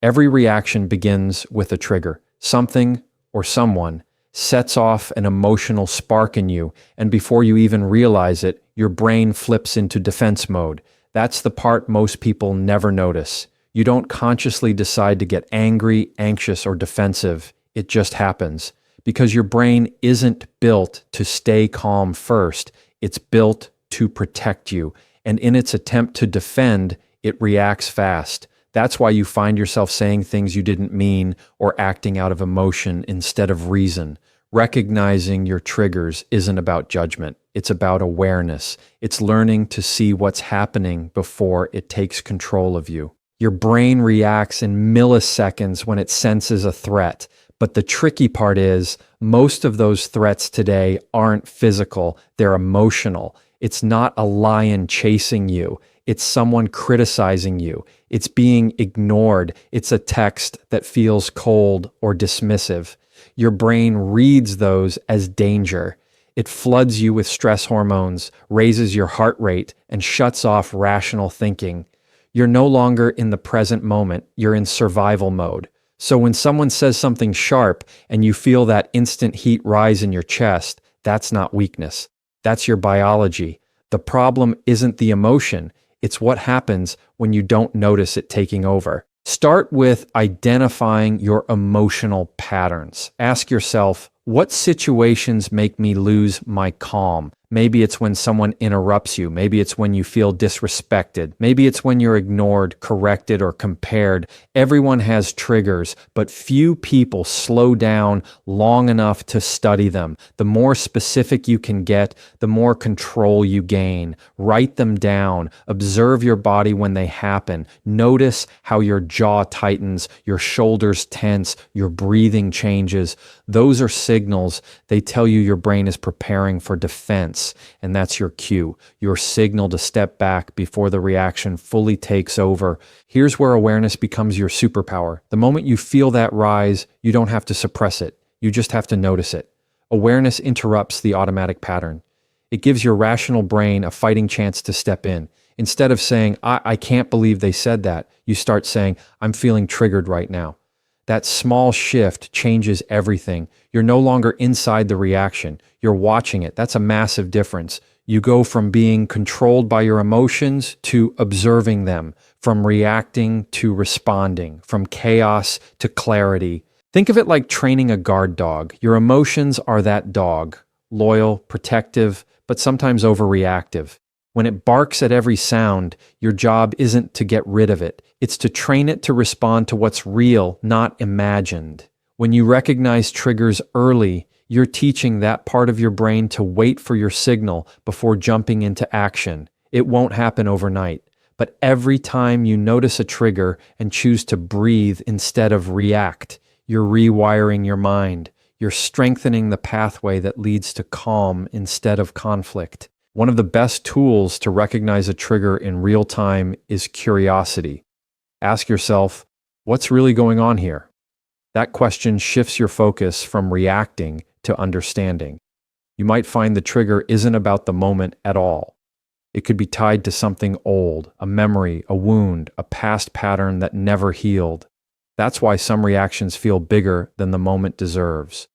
Every reaction begins with a trigger. Something or someone sets off an emotional spark in you, and before you even realize it, your brain flips into defense mode. That's the part most people never notice. You don't consciously decide to get angry, anxious, or defensive. It just happens. Because your brain isn't built to stay calm first. It's built to protect you. And in its attempt to defend, it reacts fast. That's why you find yourself saying things you didn't mean or acting out of emotion instead of reason. Recognizing your triggers isn't about judgment. It's about awareness. It's learning to see what's happening before it takes control of you. Your brain reacts in milliseconds when it senses a threat. But the tricky part is, most of those threats today aren't physical, they're emotional. It's not a lion chasing you. It's someone criticizing you. It's being ignored. It's a text that feels cold or dismissive. Your brain reads those as danger. It floods you with stress hormones, raises your heart rate, and shuts off rational thinking. You're no longer in the present moment. You're in survival mode. So when someone says something sharp and you feel that instant heat rise in your chest, that's not weakness. That's your biology. The problem isn't the emotion. It's what happens when you don't notice it taking over. Start with identifying your emotional patterns. Ask yourself, what situations make me lose my calm? Maybe it's when someone interrupts you. Maybe it's when you feel disrespected. Maybe it's when you're ignored, corrected, or compared. Everyone has triggers, but few people slow down long enough to study them. The more specific you can get, the more control you gain. Write them down. Observe your body when they happen. Notice how your jaw tightens, your shoulders tense, your breathing changes. Those are signals. They tell you your brain is preparing for defense. And that's your cue, your signal to step back before the reaction fully takes over. Here's where awareness becomes your superpower. The moment you feel that rise, you don't have to suppress it. You just have to notice it. Awareness interrupts the automatic pattern. It gives your rational brain a fighting chance to step in. Instead of saying, I can't believe they said that, you start saying, I'm feeling triggered right now. That small shift changes everything. You're no longer inside the reaction. You're watching it. That's a massive difference. You go from being controlled by your emotions to observing them, from reacting to responding, from chaos to clarity. Think of it like training a guard dog. Your emotions are that dog, loyal, protective, but sometimes overreactive. When it barks at every sound, your job isn't to get rid of it. It's to train it to respond to what's real, not imagined. When you recognize triggers early, you're teaching that part of your brain to wait for your signal before jumping into action. It won't happen overnight. But every time you notice a trigger and choose to breathe instead of react, you're rewiring your mind. You're strengthening the pathway that leads to calm instead of conflict. One of the best tools to recognize a trigger in real time is curiosity. Ask yourself, what's really going on here? That question shifts your focus from reacting to understanding. You might find the trigger isn't about the moment at all. It could be tied to something old, a memory, a wound, a past pattern that never healed. That's why some reactions feel bigger than the moment deserves.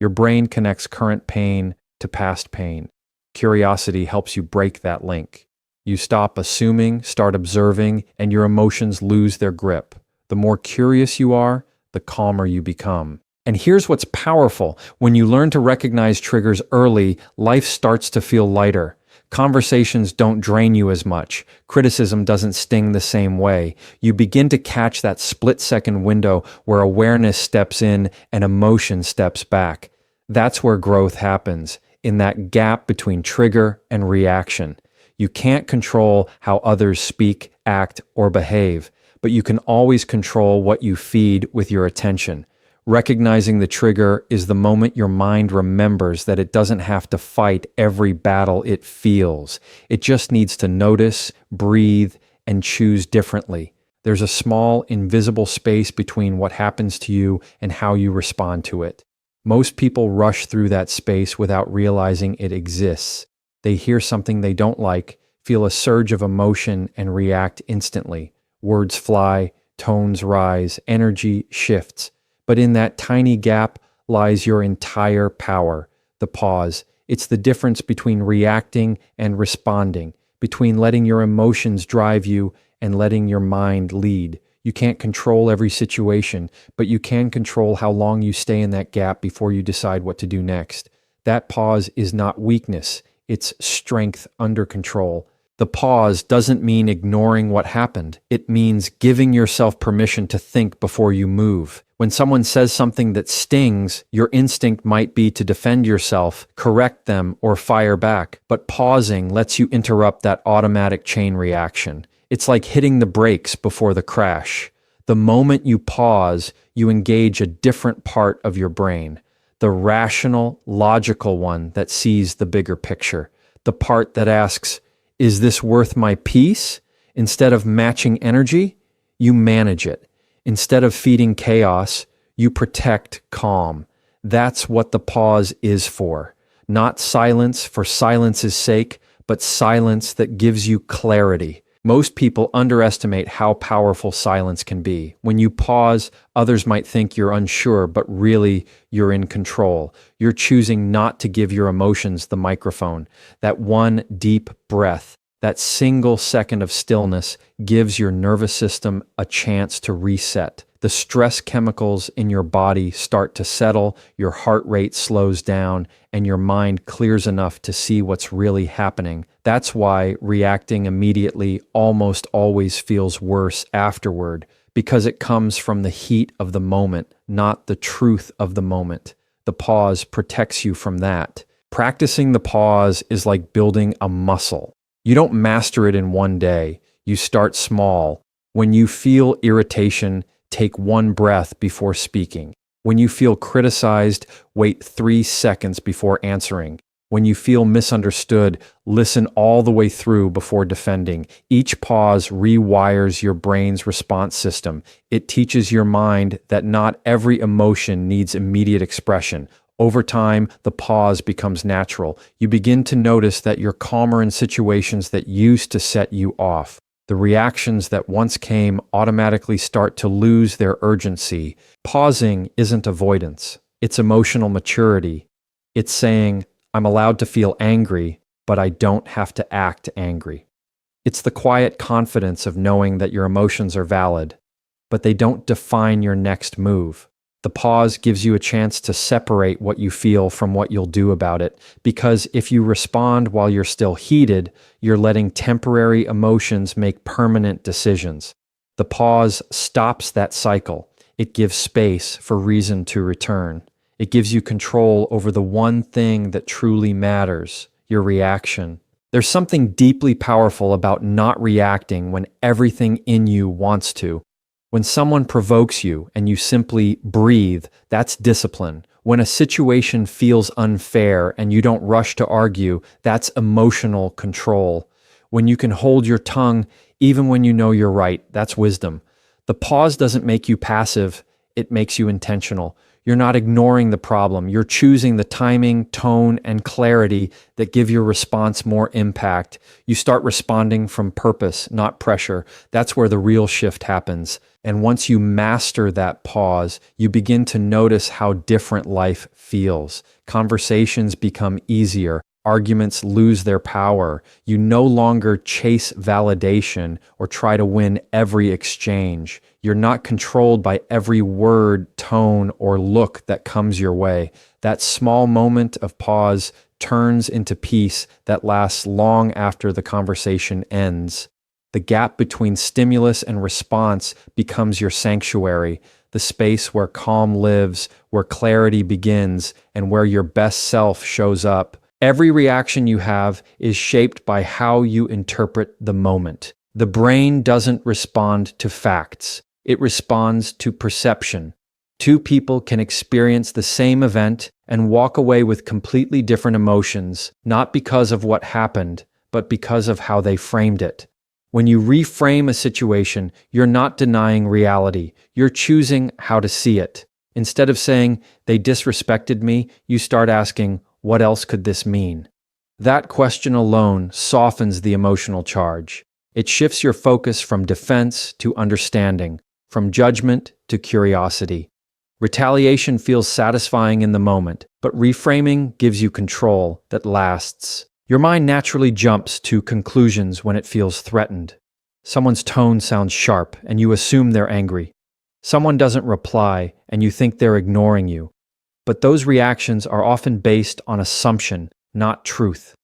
Your brain connects current pain to past pain. Curiosity helps you break that link. You stop assuming, start observing, and your emotions lose their grip. The more curious you are, the calmer you become. And here's what's powerful. When you learn to recognize triggers early, life starts to feel lighter. Conversations don't drain you as much. Criticism doesn't sting the same way. You begin to catch that split-second window where awareness steps in and emotion steps back. That's where growth happens, in that gap between trigger and reaction. You can't control how others speak, act, or behave, but you can always control what you feed with your attention. Recognizing the trigger is the moment your mind remembers that it doesn't have to fight every battle it feels. It just needs to notice, breathe, and choose differently. There's a small, invisible space between what happens to you and how you respond to it. Most people rush through that space without realizing it exists. They hear something they don't like, feel a surge of emotion, and react instantly. Words fly, tones rise, energy shifts. But in that tiny gap lies your entire power, the pause. It's the difference between reacting and responding, between letting your emotions drive you and letting your mind lead. You can't control every situation, but you can control how long you stay in that gap before you decide what to do next. That pause is not weakness, it's strength under control. The pause doesn't mean ignoring what happened. It means giving yourself permission to think before you move. When someone says something that stings, your instinct might be to defend yourself, correct them, or fire back. But pausing lets you interrupt that automatic chain reaction. It's like hitting the brakes before the crash. The moment you pause, you engage a different part of your brain. The rational, logical one that sees the bigger picture. The part that asks, is this worth my peace? Instead of matching energy, you manage it. Instead of feeding chaos, you protect calm. That's what the pause is for. Not silence for silence's sake, but silence that gives you clarity. Most people underestimate how powerful silence can be. When you pause, others might think you're unsure, but really you're in control. You're choosing not to give your emotions the microphone. That one deep breath, that single second of stillness gives your nervous system a chance to reset. The stress chemicals in your body start to settle, your heart rate slows down, and your mind clears enough to see what's really happening. That's why reacting immediately almost always feels worse afterward, because it comes from the heat of the moment, not the truth of the moment. The pause protects you from that. Practicing the pause is like building a muscle. You don't master it in one day. You start small. When you feel irritation, take one breath before speaking. When you feel criticized, wait 3 seconds before answering. When you feel misunderstood, listen all the way through before defending. Each pause rewires your brain's response system. It teaches your mind that not every emotion needs immediate expression. Over time, the pause becomes natural. You begin to notice that you're calmer in situations that used to set you off. The reactions that once came automatically start to lose their urgency. Pausing isn't avoidance. It's emotional maturity. It's saying, I'm allowed to feel angry, but I don't have to act angry. It's the quiet confidence of knowing that your emotions are valid, but they don't define your next move. The pause gives you a chance to separate what you feel from what you'll do about it, because if you respond while you're still heated, you're letting temporary emotions make permanent decisions. The pause stops that cycle. It gives space for reason to return. It gives you control over the one thing that truly matters, your reaction. There's something deeply powerful about not reacting when everything in you wants to. When someone provokes you and you simply breathe, that's discipline. When a situation feels unfair and you don't rush to argue, that's emotional control. When you can hold your tongue even when you know you're right, that's wisdom. The pause doesn't make you passive, it makes you intentional. You're not ignoring the problem. You're choosing the timing, tone, and clarity that give your response more impact. You start responding from purpose, not pressure. That's where the real shift happens. And once you master that pause, you begin to notice how different life feels. Conversations become easier. Arguments lose their power. You no longer chase validation or try to win every exchange. You're not controlled by every word, tone, or look that comes your way. That small moment of pause turns into peace that lasts long after the conversation ends. The gap between stimulus and response becomes your sanctuary, the space where calm lives, where clarity begins, and where your best self shows up. Every reaction you have is shaped by how you interpret the moment. The brain doesn't respond to facts. It responds to perception. Two people can experience the same event and walk away with completely different emotions, not because of what happened, but because of how they framed it. When you reframe a situation, you're not denying reality. You're choosing how to see it. Instead of saying, they disrespected me, you start asking, what else could this mean? That question alone softens the emotional charge. It shifts your focus from defense to understanding. from judgment to curiosity. Retaliation feels satisfying in the moment, but reframing gives you control that lasts. Your mind naturally jumps to conclusions when it feels threatened. Someone's tone sounds sharp, and you assume they're angry. Someone doesn't reply, and you think they're ignoring you. But those reactions are often based on assumption, not truth.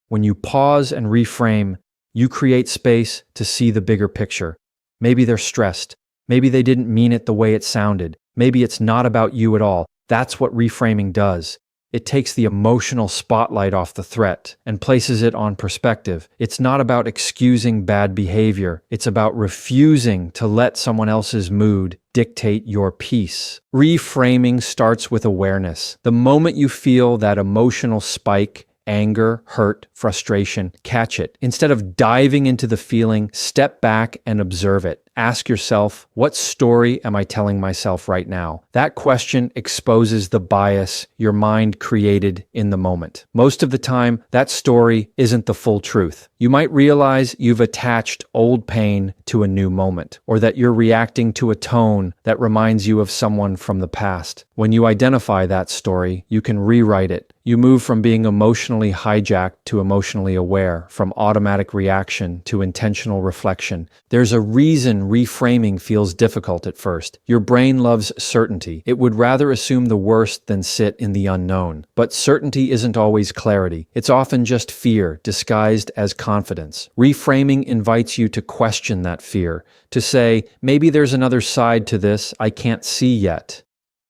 When you pause and reframe, you create space to see the bigger picture. Maybe they're stressed. Maybe they didn't mean it the way it sounded. Maybe it's not about you at all. That's what reframing does. It takes the emotional spotlight off the threat and places it on perspective. It's not about excusing bad behavior. It's about refusing to let someone else's mood dictate your peace. Reframing starts with awareness. The moment you feel that emotional spike, anger, hurt, frustration, catch it. Instead of diving into the feeling, step back and observe it. Ask yourself, what story am I telling myself right now? That question exposes the bias your mind created in the moment. Most of the time, that story isn't the full truth. You might realize you've attached old pain to a new moment, or that you're reacting to a tone that reminds you of someone from the past. When you identify that story, you can rewrite it. You move from being emotionally hijacked to emotionally aware, from automatic reaction to intentional reflection. There's a reason reframing feels difficult at first. Your brain loves certainty. It would rather assume the worst than sit in the unknown. But certainty isn't always clarity. It's often just fear disguised as confidence. Reframing invites you to question that fear, to say, maybe there's another side to this I can't see yet.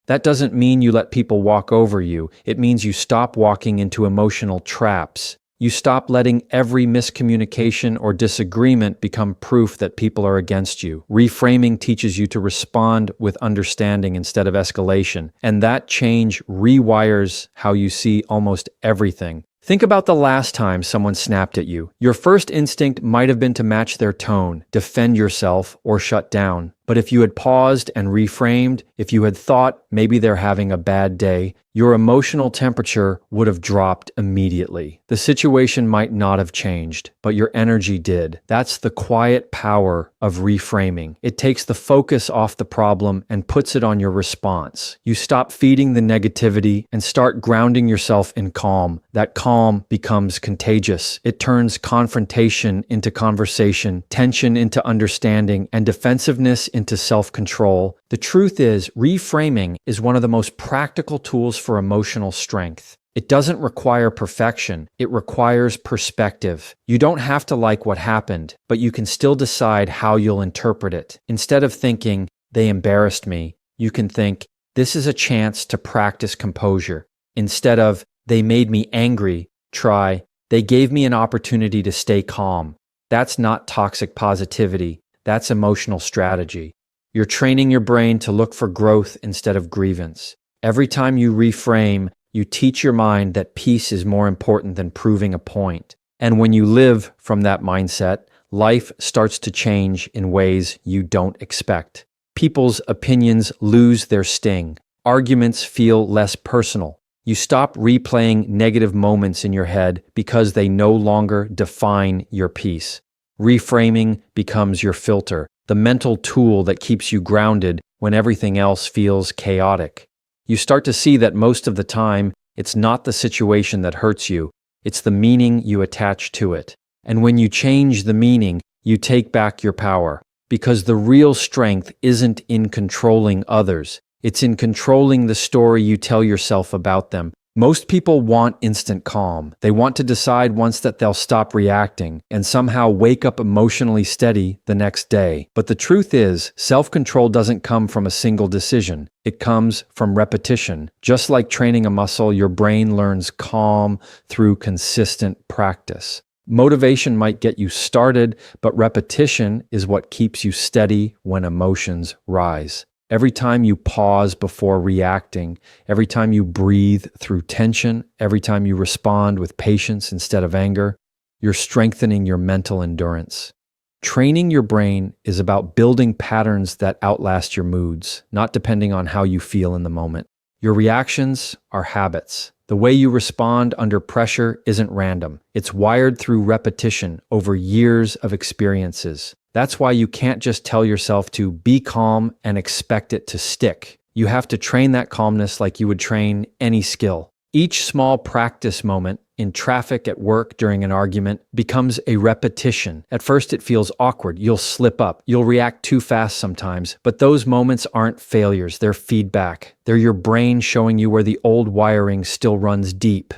That doesn't mean you let people walk over you. It means you stop walking into emotional traps. You stop letting every miscommunication or disagreement become proof that people are against you. Reframing teaches you to respond with understanding instead of escalation, and that change rewires how you see almost everything. Think about the last time someone snapped at you. Your first instinct might have been to match their tone, defend yourself, or shut down. But if you had paused and reframed, if you had thought maybe they're having a bad day, your emotional temperature would have dropped immediately. The situation might not have changed, but your energy did. That's the quiet power of reframing. It takes the focus off the problem and puts it on your response. You stop feeding the negativity and start grounding yourself in calm. That calm becomes contagious. It turns confrontation into conversation, tension into understanding, and defensiveness into self-control. The truth is, reframing is one of the most practical tools for emotional strength. It doesn't require perfection. It requires perspective. You don't have to like what happened, but you can still decide how you'll interpret it. Instead of thinking, they embarrassed me, you can think, this is a chance to practice composure. Instead of, they made me angry, try, they gave me an opportunity to stay calm. That's not toxic positivity. That's emotional strategy. You're training your brain to look for growth instead of grievance. Every time you reframe, you teach your mind that peace is more important than proving a point. And when you live from that mindset, life starts to change in ways you don't expect. People's opinions lose their sting. Arguments feel less personal. You stop replaying negative moments in your head because they no longer define your peace. Reframing becomes your filter, the mental tool that keeps you grounded when everything else feels chaotic. You start to see that most of the time, it's not the situation that hurts you, it's the meaning you attach to it. And when you change the meaning, you take back your power. Because the real strength isn't in controlling others, it's in controlling the story you tell yourself about them. Most people want instant calm. They want to decide once that they'll stop reacting and somehow wake up emotionally steady the next day. But the truth is, self-control doesn't come from a single decision. It comes from repetition. Just like training a muscle, your brain learns calm through consistent practice. Motivation might get you started, but repetition is what keeps you steady when emotions rise. Every time you pause before reacting, every time you breathe through tension, every time you respond with patience instead of anger, you're strengthening your mental endurance. Training your brain is about building patterns that outlast your moods, not depending on how you feel in the moment. Your reactions are habits. The way you respond under pressure isn't random. It's wired through repetition over years of experiences. That's why you can't just tell yourself to be calm and expect it to stick. You have to train that calmness like you would train any skill. Each small practice moment in traffic, at work, during an argument becomes a repetition. At first it feels awkward. You'll slip up. You'll react too fast sometimes. But those moments aren't failures. They're feedback. They're your brain showing you where the old wiring still runs deep.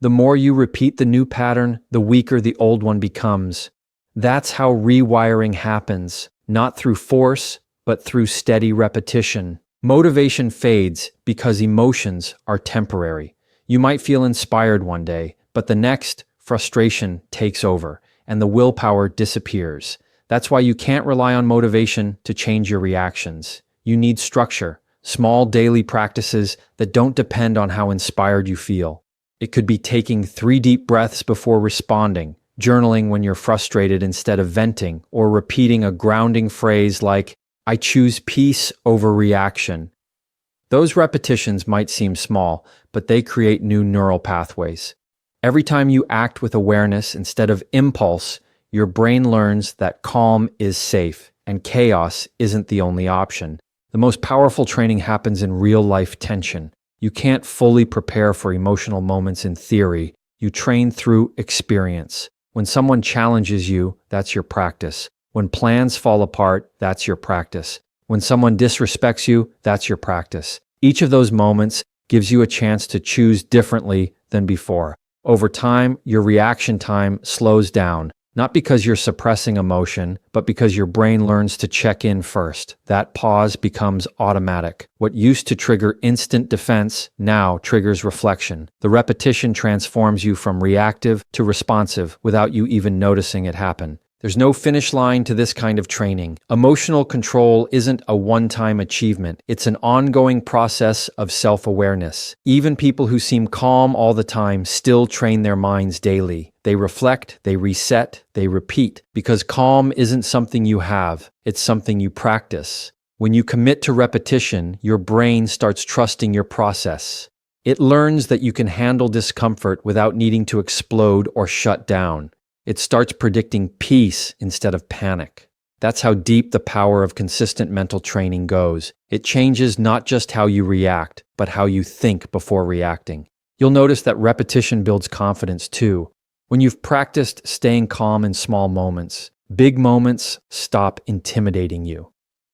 The more you repeat the new pattern, the weaker the old one becomes. That's how rewiring happens, not through force, but through steady repetition. Motivation fades because emotions are temporary. You might feel inspired one day, but the next, frustration takes over, and the willpower disappears. That's why you can't rely on motivation to change your reactions. You need structure, small daily practices that don't depend on how inspired you feel. It could be taking 3 deep breaths before responding, journaling when you're frustrated instead of venting, or repeating a grounding phrase like, "I choose peace over reaction." Those repetitions might seem small, but they create new neural pathways. Every time you act with awareness instead of impulse, your brain learns that calm is safe and chaos isn't the only option. The most powerful training happens in real-life tension. You can't fully prepare for emotional moments in theory. You train through experience. When someone challenges you, that's your practice. When plans fall apart, that's your practice. When someone disrespects you, that's your practice. Each of those moments gives you a chance to choose differently than before. Over time, your reaction time slows down, not because you're suppressing emotion, but because your brain learns to check in first. That pause becomes automatic. What used to trigger instant defense now triggers reflection. The repetition transforms you from reactive to responsive without you even noticing it happen. There's no finish line to this kind of training. Emotional control isn't a one-time achievement. It's an ongoing process of self-awareness. Even people who seem calm all the time still train their minds daily. They reflect, they reset, they repeat, because calm isn't something you have, it's something you practice. When you commit to repetition, your brain starts trusting your process. It learns that you can handle discomfort without needing to explode or shut down. It starts predicting peace instead of panic. That's how deep the power of consistent mental training goes. It changes not just how you react, but how you think before reacting. You'll notice that repetition builds confidence too. When you've practiced staying calm in small moments, big moments stop intimidating you.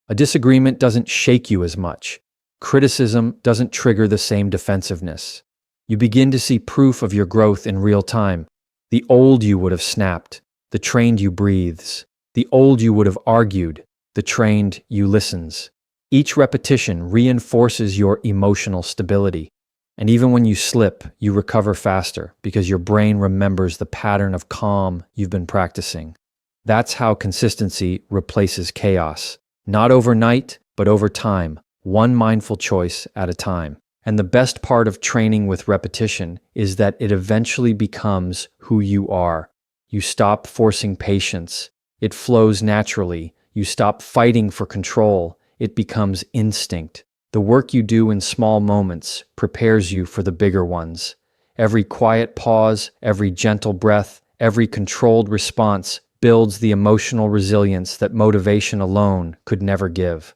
A disagreement doesn't shake you as much. Criticism doesn't trigger the same defensiveness. You begin to see proof of your growth in real time. The old you would have snapped, the trained you breathes. The old you would have argued, the trained you listens. Each repetition reinforces your emotional stability. And even when you slip, you recover faster because your brain remembers the pattern of calm you've been practicing. That's how consistency replaces chaos. Not overnight, but over time, one mindful choice at a time. And the best part of training with repetition is that it eventually becomes who you are. You stop forcing patience. It flows naturally. You stop fighting for control. It becomes instinct. The work you do in small moments prepares you for the bigger ones. Every quiet pause, every gentle breath, every controlled response builds the emotional resilience that motivation alone could never give.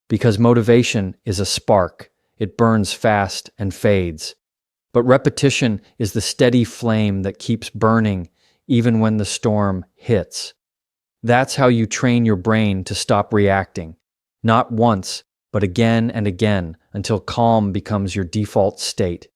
Because motivation is a spark. It burns fast and fades. But repetition is the steady flame that keeps burning even when the storm hits. That's how you train your brain to stop reacting. Not once, but again and again until calm becomes your default state.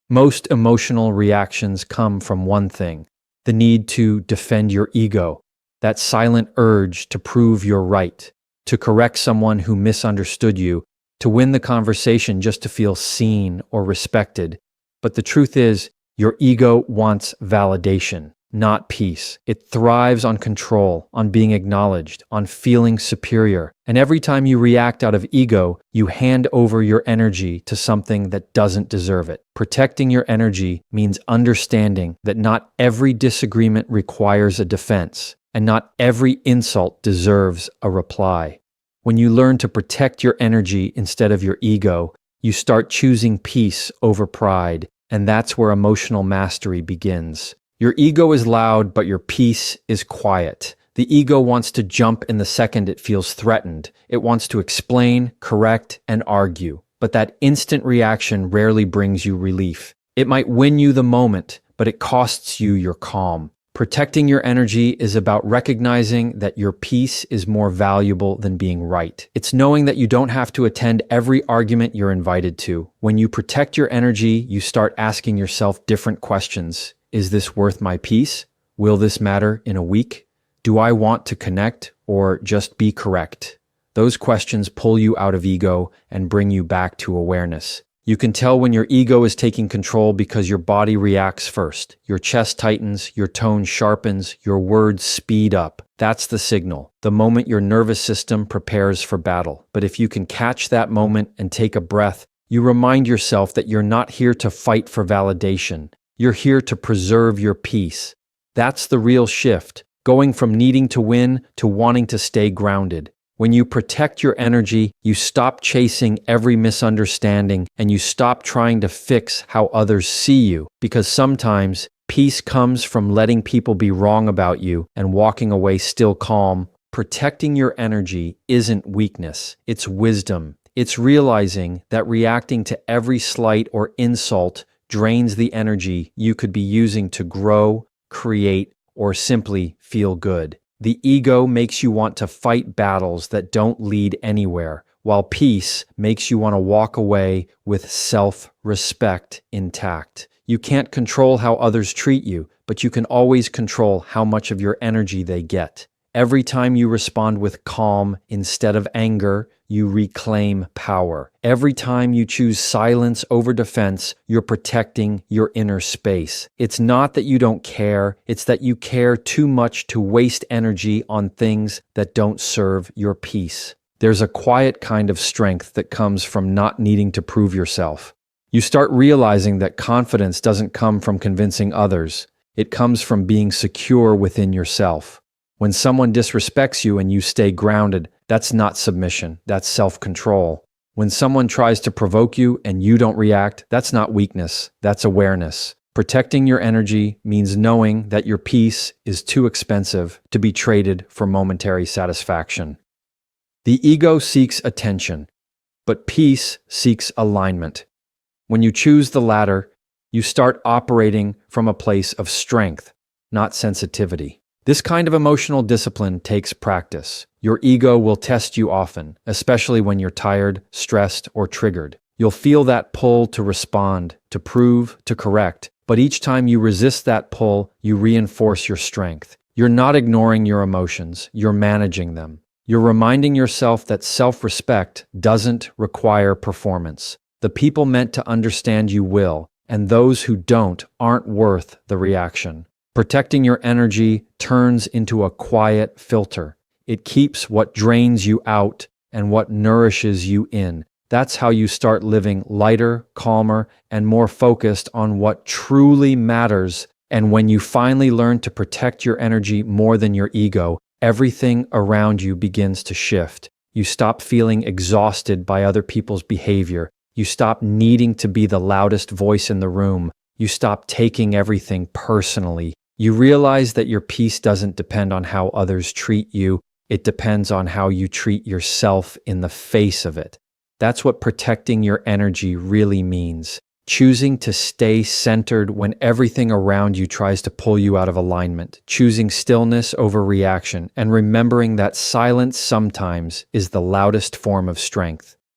Most emotional reactions come from one thing: the need to defend your ego, that silent urge to prove you're right, to correct someone who misunderstood you, to win the conversation just to feel seen or respected. But the truth is, your ego wants validation, not peace. It thrives on control, on being acknowledged, on feeling superior. And every time you react out of ego, you hand over your energy to something that doesn't deserve it. Protecting your energy means understanding that not every disagreement requires a defense, and not every insult deserves a reply. When you learn to protect your energy instead of your ego, you start choosing peace over pride, and that's where emotional mastery begins. Your ego is loud, but your peace is quiet. The ego wants to jump in the second it feels threatened. It wants to explain, correct, and argue. But that instant reaction rarely brings you relief. It might win you the moment, but it costs you your calm. Protecting your energy is about recognizing that your peace is more valuable than being right. It's knowing that you don't have to attend every argument you're invited to. When you protect your energy, you start asking yourself different questions. Is this worth my peace? Will this matter in a week? Do I want to connect or just be correct? Those questions pull you out of ego and bring you back to awareness. You can tell when your ego is taking control because your body reacts first. Your chest tightens, your tone sharpens, your words speed up. That's the signal, the moment your nervous system prepares for battle. But if you can catch that moment and take a breath, you remind yourself that you're not here to fight for validation. You're here to preserve your peace. That's the real shift, going from needing to win to wanting to stay grounded. When you protect your energy, you stop chasing every misunderstanding and you stop trying to fix how others see you. Because sometimes peace comes from letting people be wrong about you and walking away still calm. Protecting your energy isn't weakness, it's wisdom. It's realizing that reacting to every slight or insult drains the energy you could be using to grow, create, or simply feel good. The ego makes you want to fight battles that don't lead anywhere, while peace makes you want to walk away with self-respect intact. You can't control how others treat you, but you can always control how much of your energy they get. Every time you respond with calm instead of anger, you reclaim power. Every time you choose silence over defense, you're protecting your inner space. It's not that you don't care, it's that you care too much to waste energy on things that don't serve your peace. There's a quiet kind of strength that comes from not needing to prove yourself. You start realizing that confidence doesn't come from convincing others. It comes from being secure within yourself. When someone disrespects you and you stay grounded, that's not submission, that's self-control. When someone tries to provoke you and you don't react, that's not weakness, that's awareness. Protecting your energy means knowing that your peace is too expensive to be traded for momentary satisfaction. The ego seeks attention, but peace seeks alignment. When you choose the latter, you start operating from a place of strength, not sensitivity. This kind of emotional discipline takes practice. Your ego will test you often, especially when you're tired, stressed, or triggered. You'll feel that pull to respond, to prove, to correct, but each time you resist that pull, you reinforce your strength. You're not ignoring your emotions, you're managing them. You're reminding yourself that self-respect doesn't require performance. The people meant to understand you will, and those who don't aren't worth the reaction. Protecting your energy turns into a quiet filter. It keeps what drains you out and what nourishes you in. That's how you start living lighter, calmer, and more focused on what truly matters. And when you finally learn to protect your energy more than your ego, everything around you begins to shift. You stop feeling exhausted by other people's behavior. You stop needing to be the loudest voice in the room. You stop taking everything personally. You realize that your peace doesn't depend on how others treat you. It depends on how you treat yourself in the face of it. That's what protecting your energy really means. Choosing to stay centered when everything around you tries to pull you out of alignment. Choosing stillness over reaction, and remembering that silence sometimes is the loudest form of strength.